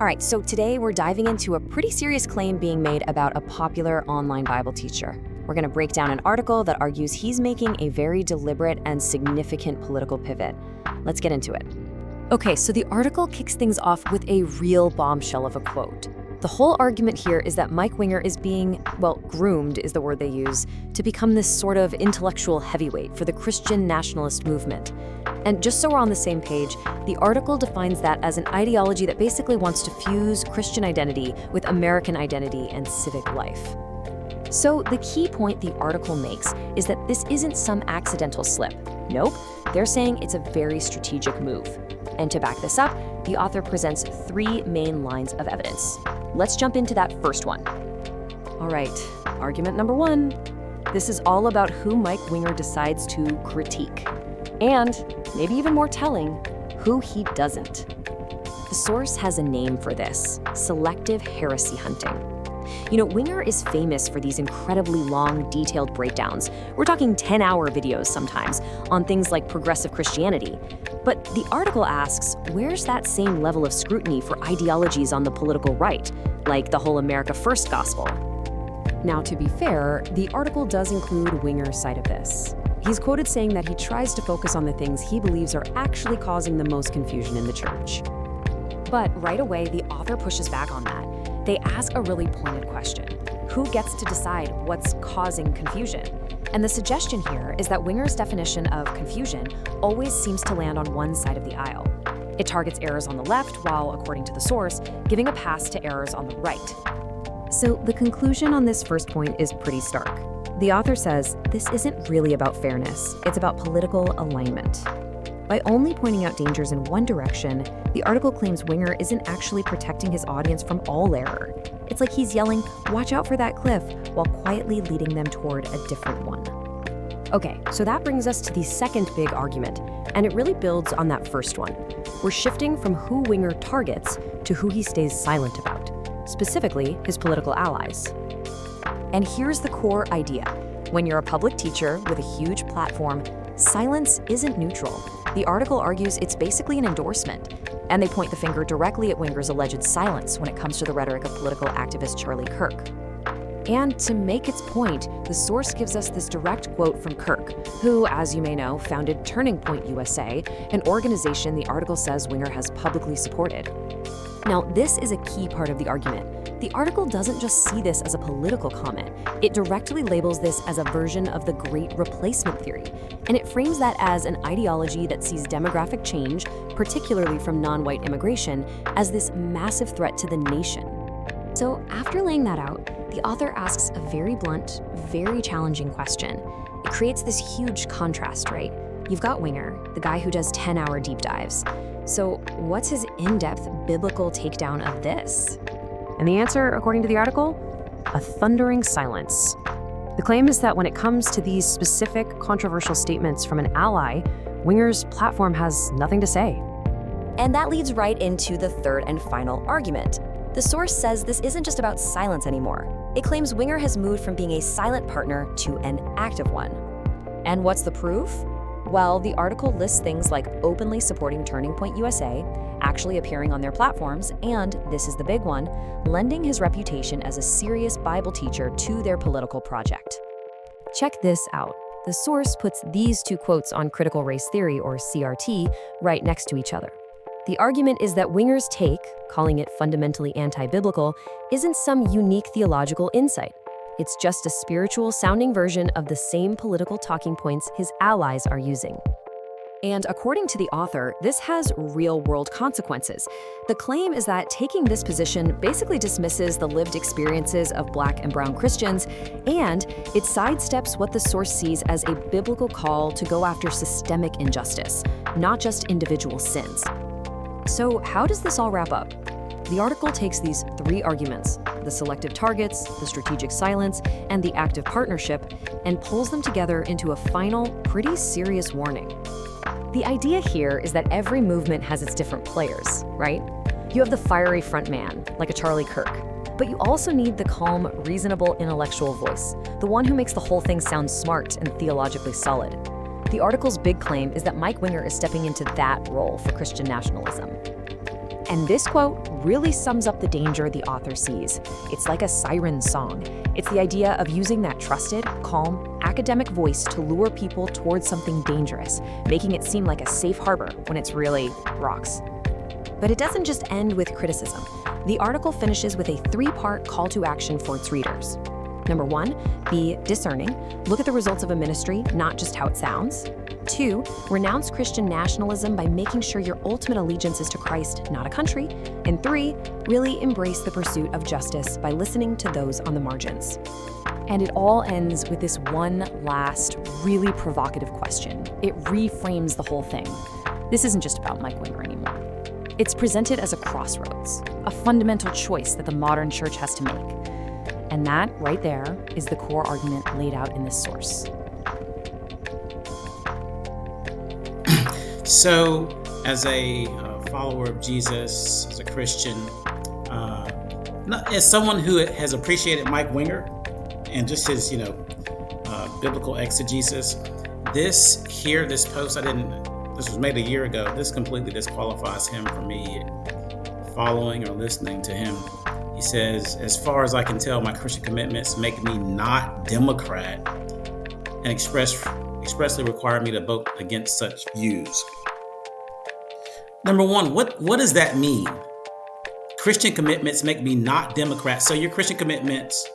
All right, so today we're diving into a pretty serious claim being made about a popular online Bible teacher. We're going to break down an article that argues he's making a very deliberate and significant political pivot. Let's get into it. Okay, so the article kicks things off with a real bombshell of a quote. The whole argument here is that Mike Winger is being, groomed is the word they use, to become this sort of intellectual heavyweight for the Christian nationalist movement. And just so we're on the same page, the article defines that as an ideology that basically wants to fuse Christian identity with American identity and civic life. So the key point the article makes is that this isn't some accidental slip. Nope, they're saying it's a very strategic move. And to back this up, the author presents 3 main lines of evidence. Let's jump into that first one. All right, argument number 1. This is all about who Mike Winger decides to critique. And, maybe even more telling, who he doesn't. The source has a name for this: selective heresy hunting. You know, Winger is famous for these incredibly long, detailed breakdowns. We're talking 10-hour videos sometimes on things like progressive Christianity. But the article asks, where's that same level of scrutiny for ideologies on the political right, like the whole America First gospel? Now, to be fair, the article does include Winger's side of this. He's quoted saying that he tries to focus on the things he believes are actually causing the most confusion in the church. But right away, the author pushes back on that. They ask a really pointed question. Who gets to decide what's causing confusion? And the suggestion here is that Winger's definition of confusion always seems to land on one side of the aisle. It targets errors on the left while, according to the source, giving a pass to errors on the right. So the conclusion on this first point is pretty stark. The author says this isn't really about fairness, it's about political alignment. By only pointing out dangers in one direction, the article claims Winger isn't actually protecting his audience from all error. It's like he's yelling, "Watch out for that cliff," while quietly leading them toward a different one. Okay, so that brings us to the second big argument, and it really builds on that first one. We're shifting from who Winger targets to who he stays silent about, specifically his political allies. And here's the core idea. When you're a public teacher with a huge platform, silence isn't neutral. The article argues it's basically an endorsement, and they point the finger directly at Winger's alleged silence when it comes to the rhetoric of political activist Charlie Kirk. And to make its point, the source gives us this direct quote from Kirk, who, as you may know, founded Turning Point USA, an organization the article says Winger has publicly supported. Now, this is a key part of the argument. The article doesn't just see this as a political comment. It directly labels this as a version of the Great Replacement theory, and it frames that as an ideology that sees demographic change, particularly from non-white immigration, as this massive threat to the nation. So after laying that out, the author asks a very blunt, very challenging question. It creates this huge contrast, right? You've got Winger, the guy who does 10-hour deep dives. So what's his in-depth biblical takedown of this? And the answer, according to the article, a thundering silence. The claim is that when it comes to these specific controversial statements from an ally, Winger's platform has nothing to say. And that leads right into the third and final argument. The source says this isn't just about silence anymore. It claims Winger has moved from being a silent partner to an active one. And what's the proof? Well, the article lists things like openly supporting Turning Point USA, actually appearing on their platforms, and, this is the big one, lending his reputation as a serious Bible teacher to their political project. Check this out. The source puts these 2 quotes on critical race theory, or CRT, right next to each other. The argument is that Winger's take, calling it fundamentally anti-biblical, isn't some unique theological insight. It's just a spiritual-sounding version of the same political talking points his allies are using. And according to the author, this has real-world consequences. The claim is that taking this position basically dismisses the lived experiences of Black and brown Christians, and it sidesteps what the source sees as a biblical call to go after systemic injustice, not just individual sins. So how does this all wrap up? The article takes these 3 arguments, the selective targets, the strategic silence, and the active partnership, and pulls them together into a final, pretty serious warning. The idea here is that every movement has its different players, right? You have the fiery front man, like a Charlie Kirk, but you also need the calm, reasonable intellectual voice, the one who makes the whole thing sound smart and theologically solid. The article's big claim is that Mike Winger is stepping into that role for Christian nationalism. And this quote really sums up the danger the author sees. It's like a siren song. It's the idea of using that trusted, calm, academic voice to lure people towards something dangerous, making it seem like a safe harbor when it's really rocks. But it doesn't just end with criticism. The article finishes with a 3-part call to action for its readers. Number 1, be discerning. Look at the results of a ministry, not just how it sounds. 2, renounce Christian nationalism by making sure your ultimate allegiance is to Christ, not a country. And 3, really embrace the pursuit of justice by listening to those on the margins. And it all ends with this one last, really provocative question. It reframes the whole thing. This isn't just about Mike Winger anymore. It's presented as a crossroads, a fundamental choice that the modern church has to make. And that, right there, is the core argument laid out in this source. So, as a follower of Jesus, as a Christian, as someone who has appreciated Mike Winger and just his, biblical exegesis, this post, this was made a year ago. This completely disqualifies him from me following or listening to him. He says, as far as I can tell, my Christian commitments make me not Democrat and expressly require me to vote against such views. Number one, what does that mean? Christian commitments make me not Democrat. So your Christian commitments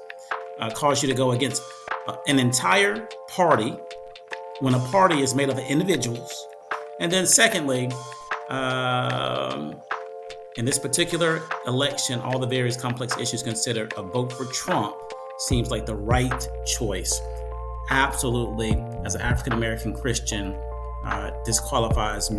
cause you to go against an entire party when a party is made up of individuals. And then secondly, in this particular election, all the various complex issues considered, a vote for Trump seems like the right choice. Absolutely, as an African-American Christian, disqualifies me